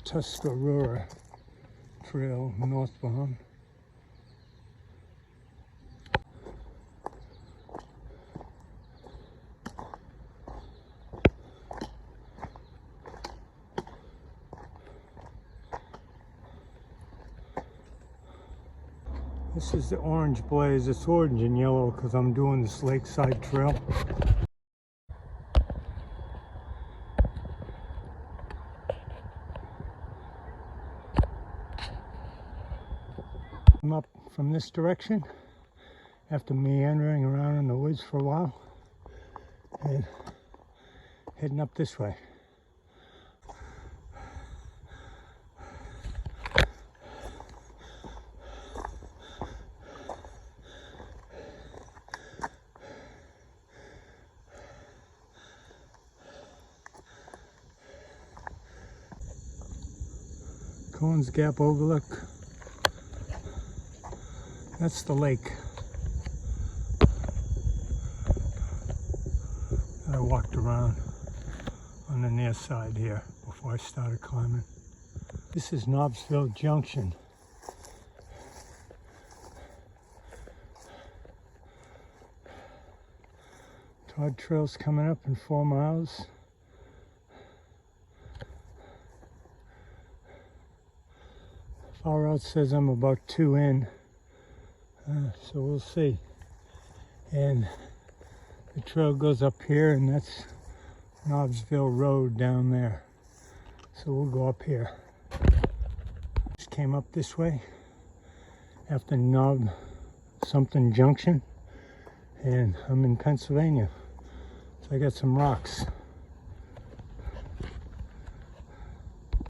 Tuscarora Trail northbound. This is the orange blaze. It's orange and yellow because I'm doing this lakeside trail. I'm up from this direction after meandering around in the woods for a while and heading up this way. Cohen's Gap Overlook. That's the lake that I walked around on the near side here before I started climbing. This is Knobsville Junction. Todd Trail's coming up in 4 miles. FarOut says I'm about 2 in, so we'll see. And the trail goes up here, and that's Knobsville Road down there. So we'll go up here. Just came up this way after Knob something Junction, and I'm in Pennsylvania. So I got some rocks.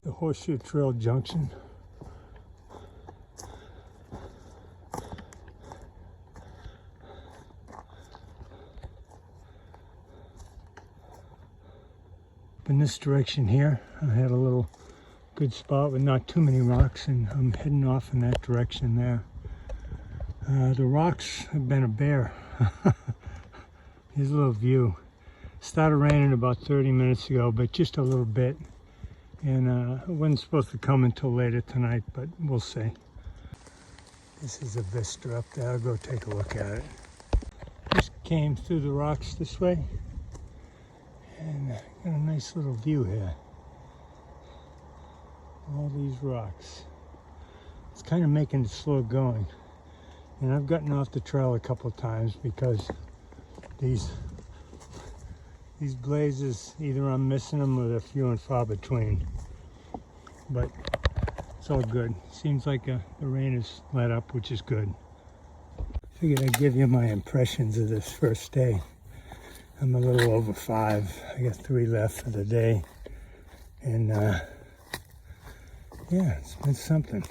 The Horseshoe Trail Junction. In this direction here, I had a little good spot with not too many rocks, and I'm heading off in that direction there. The rocks have been a bear. Here's a little view. Started raining about 30 minutes ago, but just a little bit. And it wasn't supposed to come until later tonight, but we'll see. This is a vista up there. I'll go take a look at it. Just came through the rocks this way. And got a nice little view here. All these rocks. It's kind of making it slow going. And I've gotten off the trail a couple of times because these blazes, either I'm missing them or they're few and far between. But it's all good. Seems like the rain has let up, which is good. Figured I'd give you my impressions of this first day. I'm a little over 5. I got 3 left for the day. And yeah, it's been something.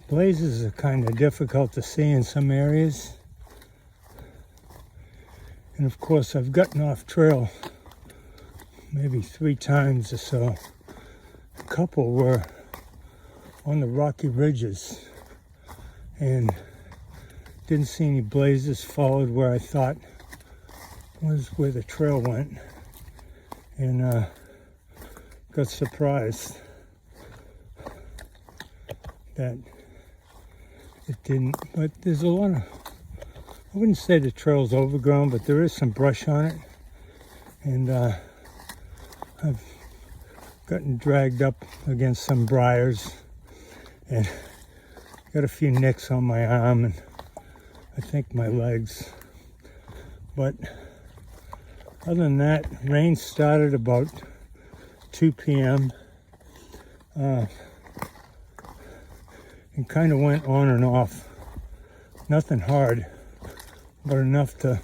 Blazes are kind of difficult to see in some areas. And of course, I've gotten off trail maybe 3 times or so. A couple were on the rocky ridges and didn't see any blazes, followed where I thought was where the trail went, and got surprised that it didn't. But there's a lot of, I wouldn't say the trail's overgrown, but there is some brush on it, and I've gotten dragged up against some briars and got a few nicks on my arm and I think my legs. But other than that, rain started about 2 p.m. And kind of went on and off. Nothing hard, but enough to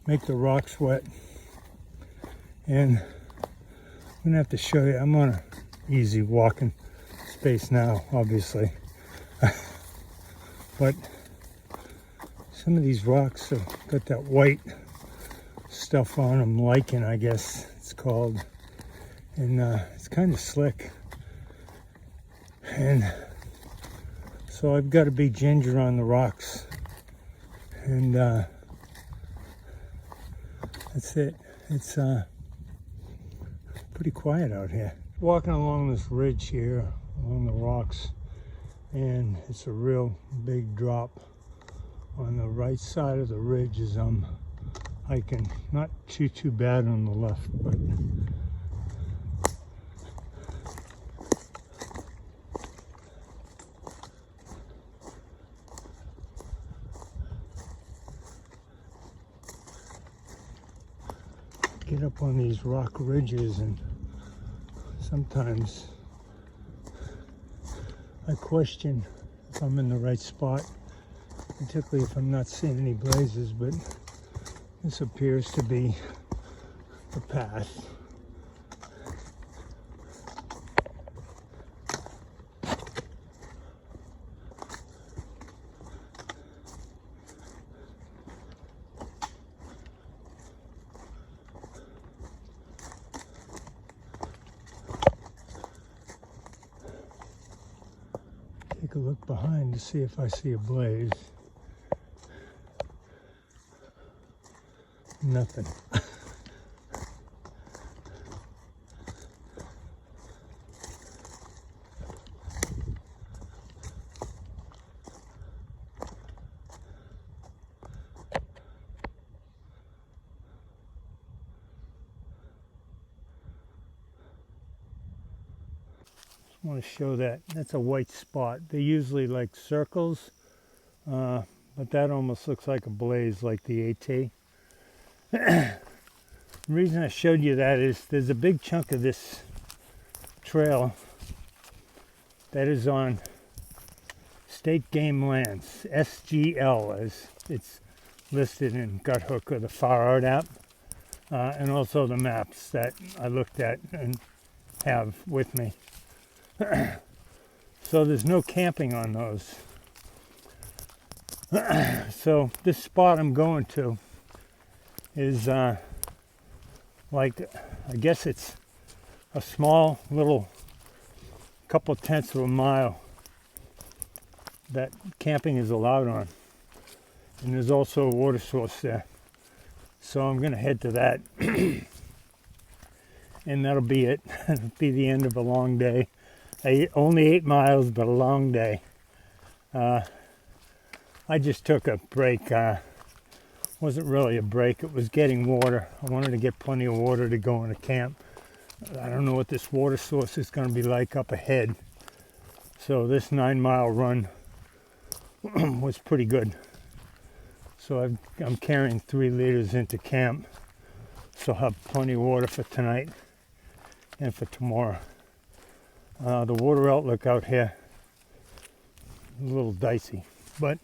make the rocks wet. And I'm gonna have to show you, I'm on an easy walking space now, obviously. But some of these rocks have got that white stuff on them, lichen, I guess it's called. And it's kind of slick. And so I've got to be ginger on the rocks. And that's it. It's pretty quiet out here. walking along this ridge here, along the rocks, and it's a real big drop. On the right side of the ridge is hiking. Not too bad on the left, but get up on these rock ridges, and sometimes I question if I'm in the right spot, particularly if I'm not seeing any blazes, but this appears to be the path. Take a look behind to see if I see a blaze. Nothing. I want to show that. That's a white spot. They're usually like circles, but that almost looks like a blaze, like the AT. The reason I showed you that is there's a big chunk of this trail that is on state game lands, SGL, as it's listed in Guthook or the FarOut app, and also the maps that I looked at and have with me. So there's no camping on those. So this spot I'm going to is like, I guess it's a small little couple tenths of a mile that camping is allowed on. And there's also a water source there. So I'm going to head to that. And that'll be it. It'll be the end of a long day. Only 8 miles, but a long day. I just took a break. Wasn't really a break. It was getting water. I wanted to get plenty of water to go into camp. I don't know what this water source is going to be like up ahead. So this 9-mile run was pretty good. So I'm carrying 3 liters into camp. So I'll have plenty of water for tonight and for tomorrow. The water outlook out here is a little dicey, but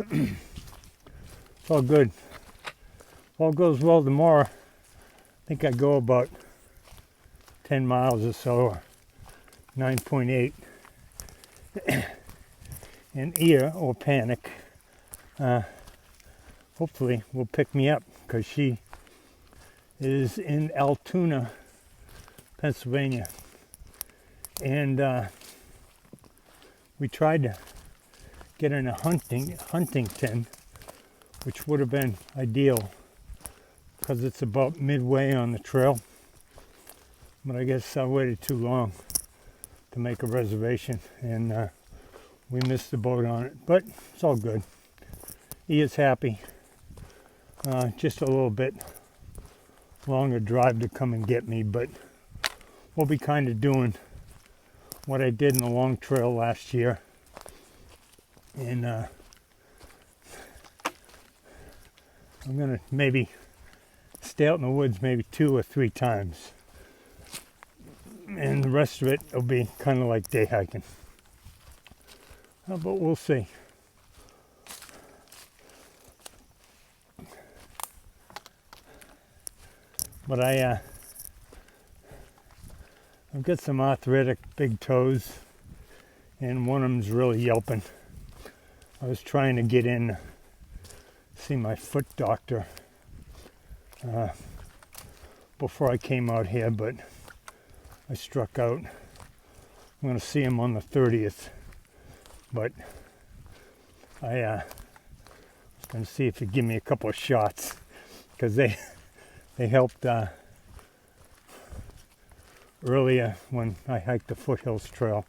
it's all good. If all goes well tomorrow, I think I go about 10 miles or so, or 9.8. And Ia, or Panic, hopefully will pick me up, because she is in Altoona, Pennsylvania. And we tried to get in a Huntington, which would have been ideal because it's about midway on the trail. But I guess I waited too long to make a reservation, and we missed the boat on it. But it's all good. He is happy. Just a little bit longer drive to come and get me, but we'll be kind of doing what I did in the long trail last year, and I'm gonna maybe stay out in the woods maybe 2 or 3 times, and the rest of it will be kind of like day hiking. But we'll see. But I've got some arthritic big toes, and one of them's really yelping. I was trying to get in, see my foot doctor before I came out here, but I struck out. I'm going to see him on the 30th, but I was going to see if he'd give me a couple of shots, because they helped earlier when I hiked the Foothills Trail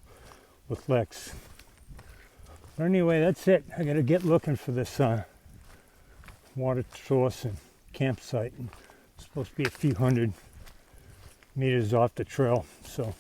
with Lex. But anyway, that's it. I gotta get looking for this water source and campsite. And it's supposed to be a few hundred meters off the trail, so